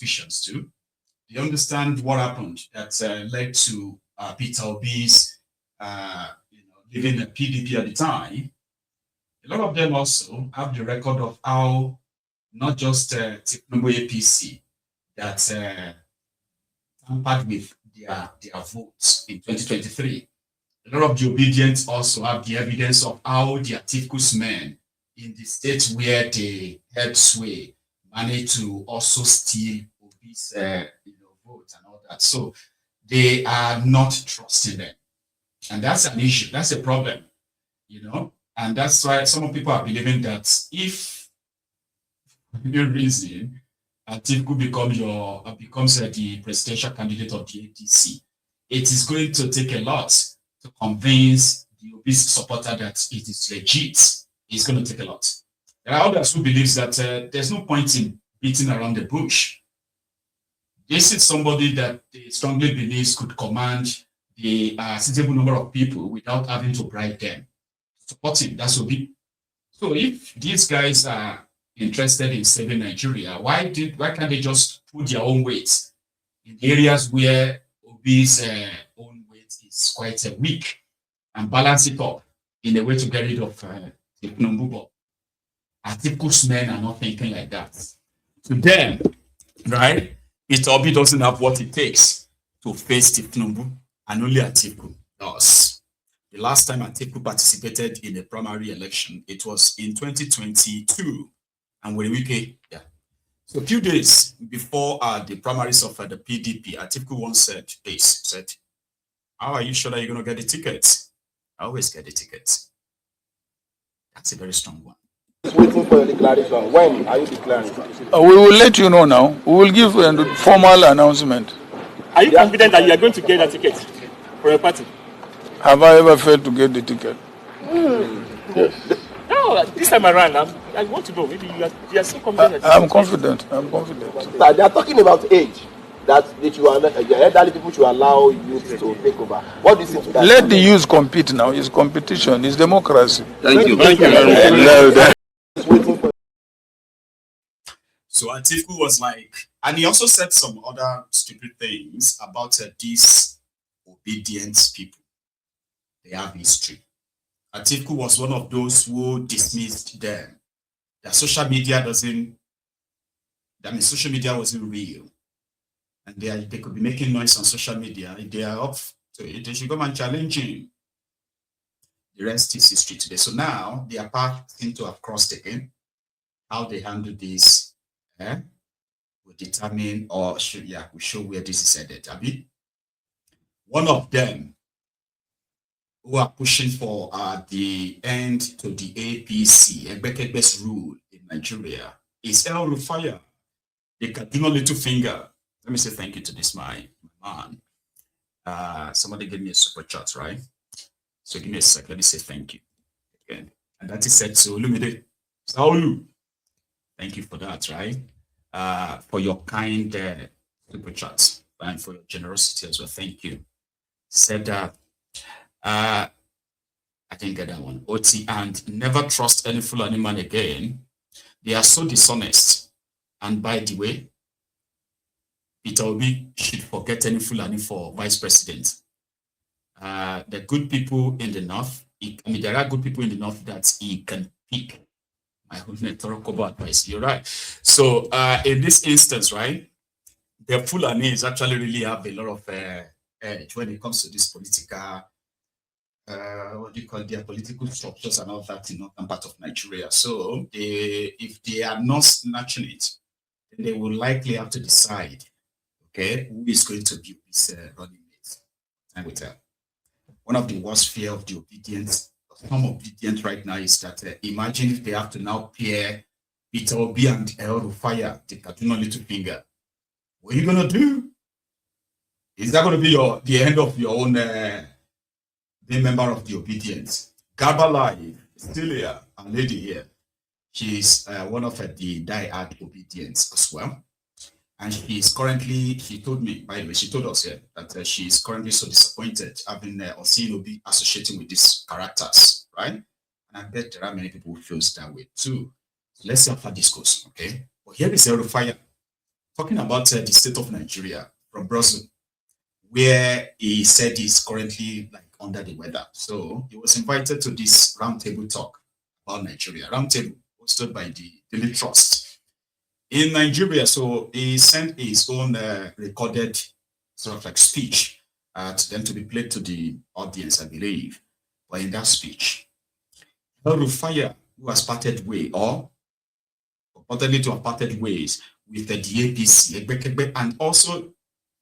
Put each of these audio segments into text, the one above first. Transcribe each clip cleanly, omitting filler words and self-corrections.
suspicions too. They understand what happened that led to Peter Obi's leaving the PDP at the time. A lot of them also have the record of how not just Tinubu APC that tampered with their votes in 2023. A lot of the obedience also have the evidence of how the Atikus men in the states where they held sway managed to also steal Obi's votes and all that. So they are not trusting them. And that's an issue. That's a problem, And that's why some people are believing that if for any reason Atiku becomes the presidential candidate of the APC, it is going to take a lot to convince the obese supporter that it is legit. It's going to take a lot. There are others who believe that there's no point in beating around the bush. This is somebody that they strongly believes could command the suitable number of people without having to bribe them. Support him, that's Obi. So if these guys are interested in saving Nigeria, why can't they just put their own weight in areas where Obi's own weight is quite weak and balance it up in a way to get rid of the Tinubu? Atiku's men are not thinking like that. To them, right, Peter Obi doesn't have what it takes to face Tinubu, and only Atiku does. The last time Atiku participated in a primary election, it was in 2022, and Wike, So a few days before the primaries of the PDP, Atiku once said this, how are you sure that you're going to get the ticket? I always get the ticket. That's a very strong one. Just waiting for your declaration. When are you declaring? We will let you know now. We will give a formal announcement. Are you confident that you are going to get a ticket for your party? Have I ever failed to get the ticket? Yes. No, this time around, I want to know. Maybe you are so confident. I'm confident. I'm confident. Sir, they are talking about age. That the elderly people should allow youth to take over. What do you say to that? Let the youth compete now. It's competition. It's democracy. Thank you. Thank you. So Atiku was like, and he also said some other stupid things about these obedient people. They have history. Atiku was one of those who dismissed them. That social media wasn't real. And they could be making noise on social media. If they are up to it, they should come and challenge him. The rest is history today. So now their path seem to have crossed again. How they handle this will determine, or we show where this is headed. Abi? One of them who are pushing for the end to the APC, Egbekebe's rule in Nigeria, is El-Rufai, the Kaduna little finger. Let me say thank you to this my man. Somebody gave me a super chat, right? So give me a sec. Let me say thank you again. And that is said to Olumide. Saulu. Thank you for that, right? For your kind super chat and for your generosity as well. Thank you. Said that I didn't get that one. Oti and never trust any Fulani man again. They are so dishonest. And by the way, Peter Obi should forget any Fulani for vice president. The good people in the north, there are good people in the north that he can pick. My own rhetorical advice. You're right. So in this instance, right, the Fulani is actually really have a lot of edge when it comes to this political, what do you call their political structures and all that in northern part of Nigeria. So if they are not snatching it, then they will likely have to decide, okay, who is going to be this running mate. I will tell. One of the worst fear of the obedience, some obedient right now, is that imagine if they have to now pair Peter Obi and El-Rufai, the Kaduna little finger. What are you gonna do? Is that gonna be the end of your own being member of the obedience? Garbalai is still here, a lady here. She's one of the die-hard obedience as well. And she told me, by the way, she told us here that she is currently so disappointed having or seeing Obi associating with these characters, right? And I bet there are many people who feel that way too. So let's see how far this goes, okay? But here is El-Rufai. talking about the state of Nigeria from Brussels, where he said he's currently like under the weather. So he was invited to this roundtable talk about Nigeria. Roundtable hosted by the Daily Trust in Nigeria. So he sent his own recorded sort of like speech to them to be played to the audience, I believe. But in that speech, El-Rufai, who has parted way, or purportedly to have parted ways with the APC, and also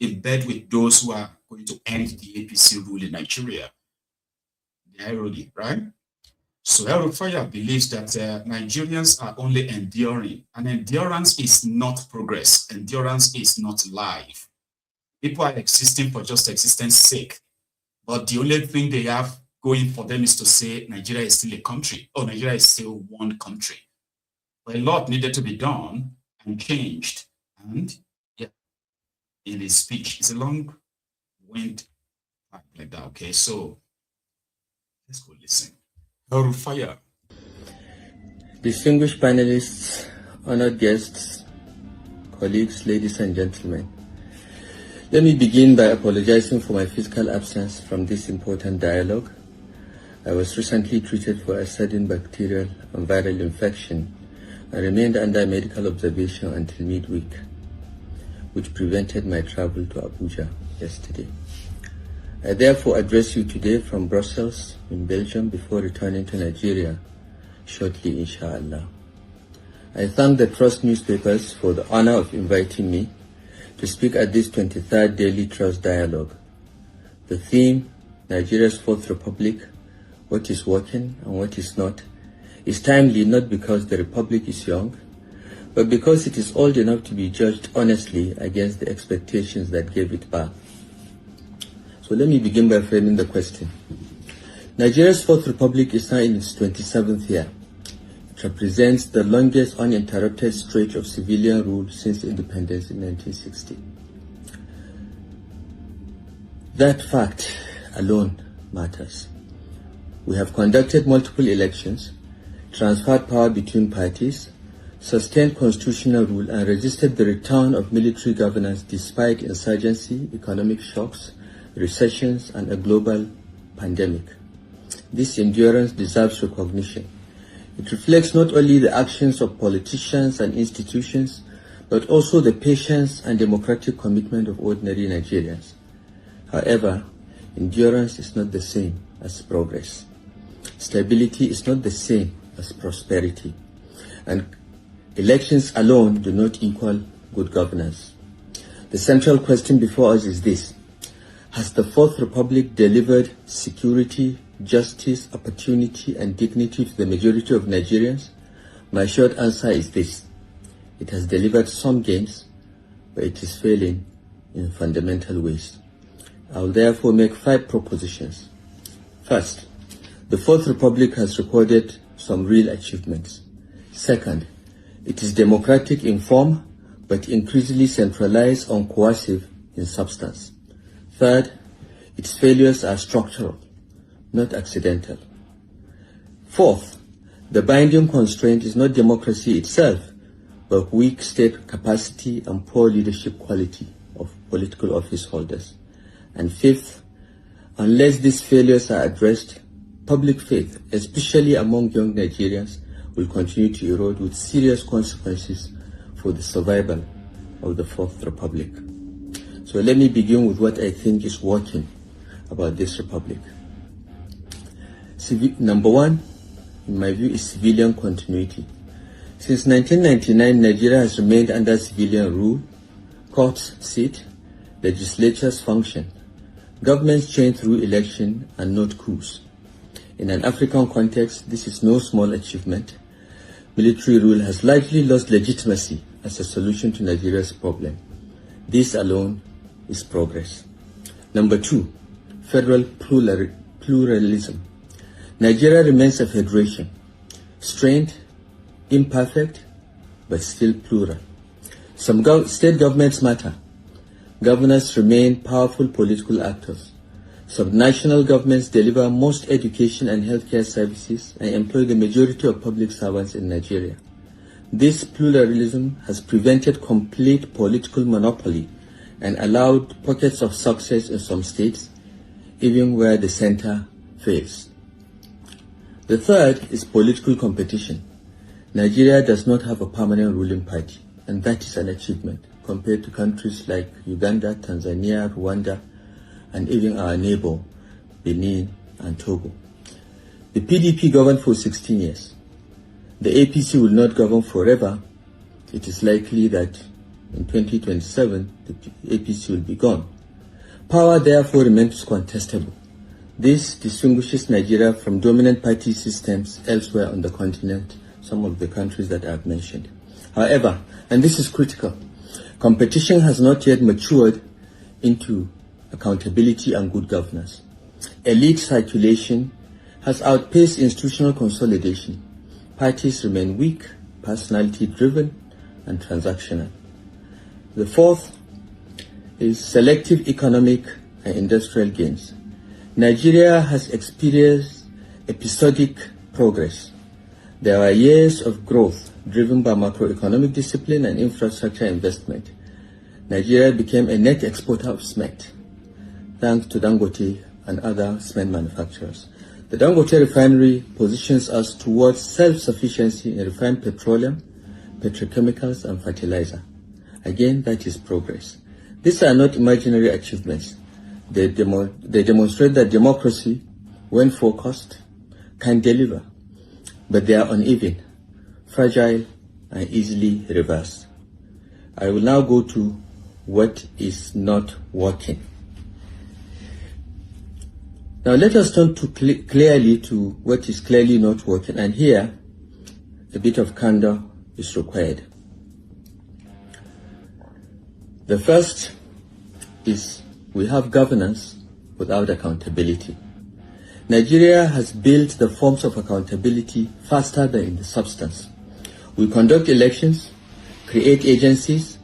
in bed with those who are going to end the APC rule in Nigeria. The irony, right? So El-Rufai believes that Nigerians are only enduring, and endurance is not progress. Endurance is not life. People are existing for just existence sake, but the only thing they have going for them is to say Nigeria is still a country, or Nigeria is still one country. But a lot needed to be done and changed. And yeah, in his speech, it's a long wind like that. Okay, so let's go listen. El-Rufai. Distinguished panelists, honored guests, colleagues, ladies and gentlemen. Let me begin by apologizing for my physical absence from this important dialogue. I was recently treated for a sudden bacterial and viral infection and remained under medical observation until midweek, which prevented my travel to Abuja yesterday. I therefore address you today from Brussels in Belgium before returning to Nigeria shortly, inshallah. I thank the Trust newspapers for the honor of inviting me to speak at this 23rd Daily Trust Dialogue. The theme, Nigeria's Fourth Republic, what is working and what is not, is timely not because the Republic is young, but because it is old enough to be judged honestly against the expectations that gave it birth. So let me begin by framing the question. Nigeria's Fourth Republic is now in its 27th year. It represents the longest uninterrupted stretch of civilian rule since independence in 1960. That fact alone matters. We have conducted multiple elections, transferred power between parties, sustained constitutional rule, and resisted the return of military governance despite insurgency, economic shocks, recessions, and a global pandemic. This endurance deserves recognition. It reflects not only the actions of politicians and institutions, but also the patience and democratic commitment of ordinary Nigerians. However, endurance is not the same as progress. Stability is not the same as prosperity. And elections alone do not equal good governance. The central question before us is this: has the Fourth Republic delivered security, justice, opportunity, and dignity to the majority of Nigerians? My short answer is this: it has delivered some gains, but it is failing in fundamental ways. I will therefore make 5 propositions. First, the Fourth Republic has recorded some real achievements. Second, it is democratic in form, but increasingly centralized and coercive in substance. Third, its failures are structural, not accidental. Fourth, the binding constraint is not democracy itself, but weak state capacity and poor leadership quality of political office holders. And fifth, unless these failures are addressed, public faith, especially among young Nigerians, will continue to erode with serious consequences for the survival of the Fourth Republic. So let me begin with what I think is working about this republic. Number 1, in my view, is civilian continuity. Since 1999, Nigeria has remained under civilian rule. Courts sit, legislatures function, governments change through election and not coups. In an African context, this is no small achievement. Military rule has largely lost legitimacy as a solution to Nigeria's problem. This alone is progress. Number 2, federal pluralism. Nigeria remains a federation, strained, imperfect, but still plural. Some state governments matter. Governors remain powerful political actors. Subnational governments deliver most education and healthcare services and employ the majority of public servants in Nigeria. This pluralism has prevented complete political monopoly and allowed pockets of success in some states, even where the center fails. The third is political competition. Nigeria does not have a permanent ruling party, and that is an achievement compared to countries like Uganda, Tanzania, Rwanda, and even our neighbor, Benin and Togo. The PDP governed for 16 years. The APC will not govern forever. It is likely that in 2027, the APC will be gone. Power therefore remains contestable. This distinguishes Nigeria from dominant party systems elsewhere on the continent, some of the countries that I've mentioned. However, and this is critical, competition has not yet matured into accountability and good governance. Elite circulation has outpaced institutional consolidation. Parties remain weak, personality-driven, and transactional. The fourth is selective economic and industrial gains. Nigeria has experienced episodic progress. There are years of growth driven by macroeconomic discipline and infrastructure investment. Nigeria became a net exporter of cement, thanks to Dangote and other cement manufacturers. The Dangote refinery positions us towards self-sufficiency in refined petroleum, petrochemicals, and fertilizer. Again, that is progress. These are not imaginary achievements. They demonstrate that democracy, when focused, can deliver, but they are uneven, fragile, and easily reversed. I will now go to what is not working. Now let us turn to clearly to what is clearly not working, and here a bit of candor is required. The first is we have governance without accountability. Nigeria has built the forms of accountability faster than in the substance. We conduct elections, create agencies,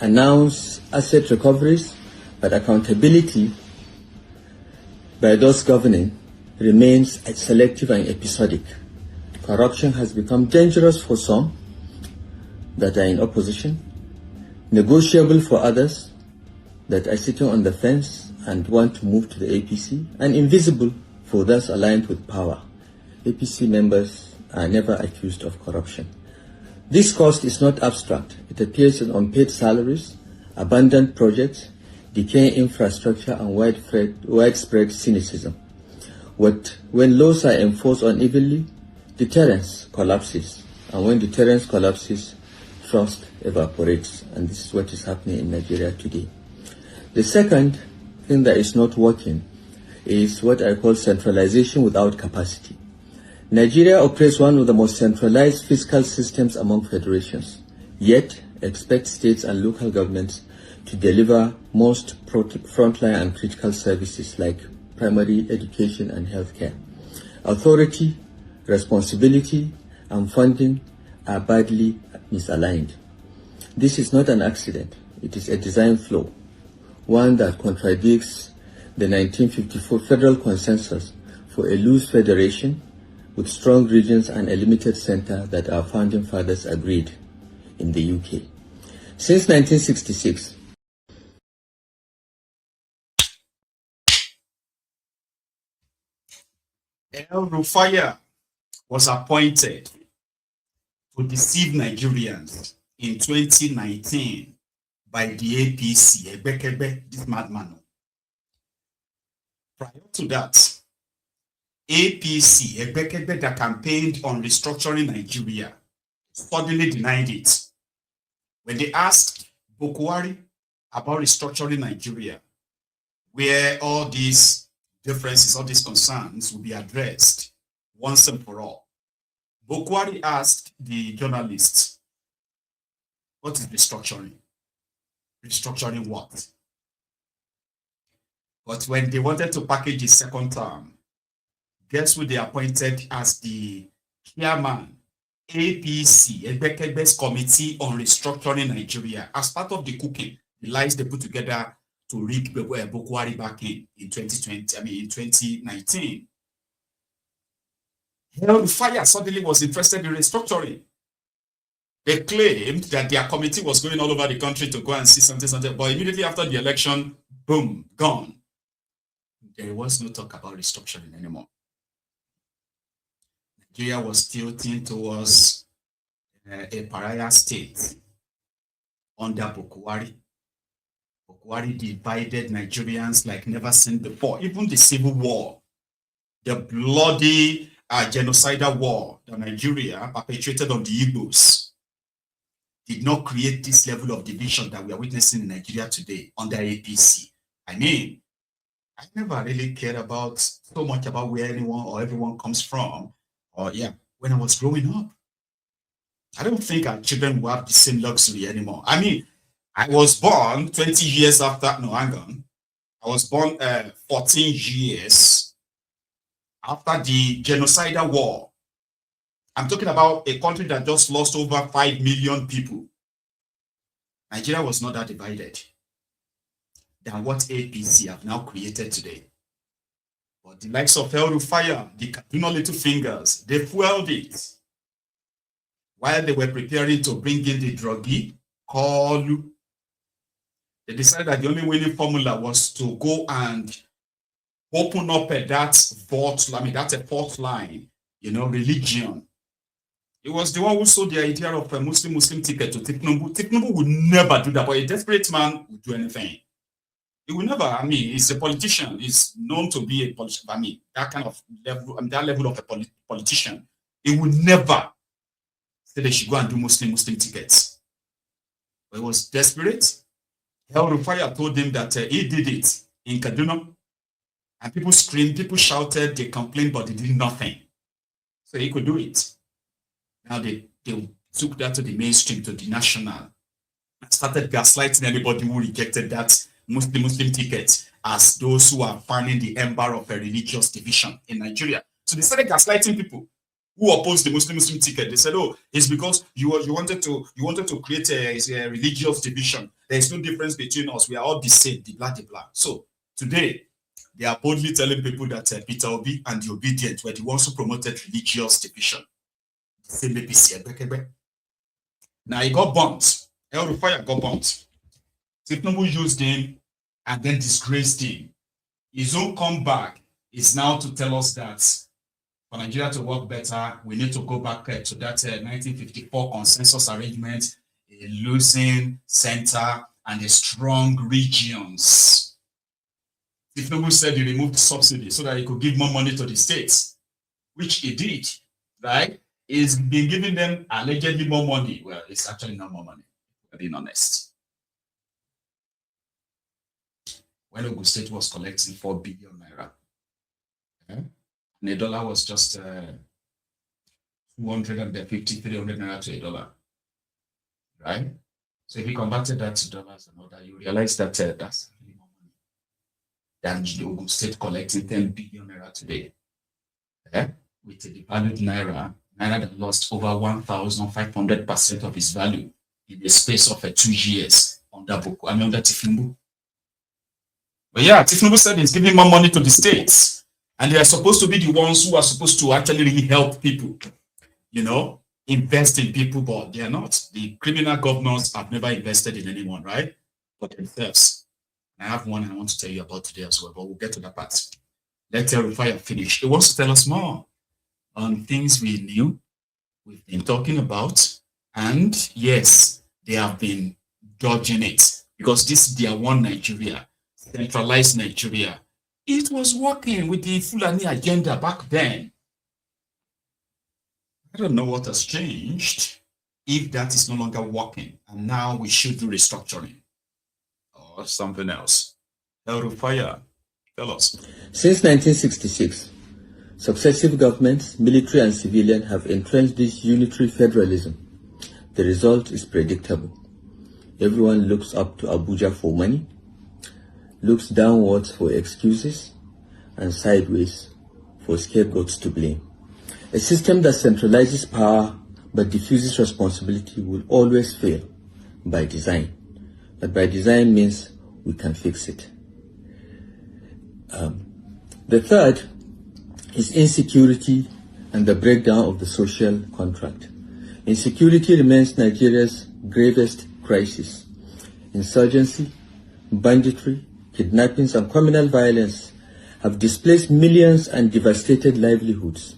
announce asset recoveries, but accountability by those governing remains selective and episodic. Corruption has become dangerous for some that are in opposition, negotiable for others that are sitting on the fence and want to move to the APC, and invisible for those aligned with power. APC members are never accused of corruption. This cost is not abstract. It appears in unpaid salaries, abandoned projects, decaying infrastructure, and widespread cynicism. When laws are enforced unevenly, deterrence collapses. And when deterrence collapses, trust evaporates. And this is what is happening in Nigeria today. The second thing that is not working is what I call centralization without capacity. Nigeria operates one of the most centralized fiscal systems among federations, yet expects states and local governments to deliver most frontline and critical services like primary education and healthcare. Authority, responsibility, and funding are badly misaligned. This is not an accident. It is a design flaw, one that contradicts the 1954 federal consensus for a loose federation with strong regions and a limited center that our founding fathers agreed in the UK. Since 1966, El-Rufai was appointed to deceive Nigerians in 2019 by the APC, Ebekebe, this madman. Prior to that, APC, Ebekebe, that campaigned on restructuring Nigeria, suddenly denied it. When they asked Bokwari about restructuring Nigeria, where all these differences, all these concerns will be addressed once and for all, Bokwari asked the journalists, what is restructuring? Restructuring what? But when they wanted to package the second term, guess who they appointed as the chairman, APC, Ebekebe's Committee on Restructuring Nigeria, as part of the cooking, the lies they put together to rig Bokwari back in 2019. El-Rufai suddenly was interested in restructuring. They claimed that their committee was going all over the country to go and see something, but immediately after the election, boom, gone. There was no talk about restructuring anymore. Nigeria was tilting towards a pariah state under Buhari. Buhari divided Nigerians like never seen before. Even the civil war, the bloody genocidal war that Nigeria perpetrated on the Igbos, did not create this level of division that we are witnessing in Nigeria today under APC. I mean, I never really cared about so much about where anyone or everyone comes from. Or when I was growing up, I don't think our children will have the same luxury anymore. I mean, I was born 20 years after, no, hang on. I was born 14 years after the genocidal war. I'm talking about a country that just lost over 5 million people. Nigeria was not that divided than what APC have now created today. But the likes of El-Rufai, the Kaduna Little Fingers, they fueled it. While they were preparing to bring in the druggie, Kolu, they decided that the only winning formula was to go and open up that fourth line, religion. It was the one who sold the idea of a Muslim ticket to Tinubu. Tinubu would never do that, but a desperate man would do anything. He will never. I mean, he's a politician. He's known to be a politician. I mean, that kind of level, that level of a politician. He would never say they should go and do Muslim tickets. But he was desperate. El-Rufai told him that he did it in Kaduna. And people screamed, people shouted, they complained, but they did nothing. So he could do it. Now they took that to the mainstream, to the national, and started gaslighting anybody who rejected that Muslim ticket as those who are fanning the ember of a religious division in Nigeria. So they started gaslighting people who opposed the Muslim ticket. They said, "Oh, it's because you wanted to create a religious division. There is no difference between us. We are all the same, the blah, the blah." So today, they are boldly telling people that Peter Obi and the Obedient were the ones who promoted religious division. Same APC. Now he got burnt. El-Rufai got burnt. Tinubu used him and then disgraced him. His own comeback is now to tell us that for Nigeria to work better, we need to go back to that 1954 consensus arrangement, a losing center and a strong regions. Tinubu said he removed subsidy so that he could give more money to the states, which he did, right? He's been giving them allegedly more money. Well, it's actually not more money, to be honest. When Ogun State was collecting 4 billion naira, and the dollar was just 250, 300 naira to a dollar, right? So if you converted that to dollars and all that, you realize that that's really more money than the Ogun State collecting 10 billion naira today. With the devalued naira that lost over 1,500% of its value in the space of 2 years under Tinubu. But yeah, Tinubu said he's giving more money to the states, and they are supposed to be the ones who are supposed to actually really help people, invest in people, but they are not. The criminal governors have never invested in anyone, right? But themselves. I have one I want to tell you about today as well, but we'll get to that part. Let El-Rufai finish. He wants to tell us more on things we knew, we've been talking about, and yes, they have been dodging it because this is their one Nigeria, centralized Nigeria. It was working with the Fulani agenda back then. I don't know what has changed if that is no longer working, and now we should do restructuring or something else. El-Rufai, tell us. Since 1966, successive governments, military and civilian, have entrenched this unitary federalism. The result is predictable. Everyone looks up to Abuja for money, looks downwards for excuses, and sideways for scapegoats to blame. A system that centralizes power but diffuses responsibility will always fail by design. But by design means we can fix it. The third is insecurity and the breakdown of the social contract. Insecurity remains Nigeria's gravest crisis. Insurgency, banditry, kidnappings, and communal violence have displaced millions and devastated livelihoods.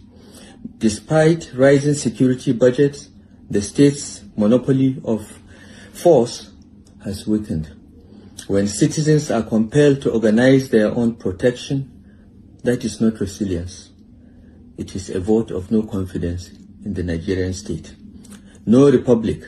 Despite rising security budgets, the state's monopoly of force has weakened. When citizens are compelled to organize their own protection, that is not resilience. It is a vote of no confidence in the Nigerian state. No republic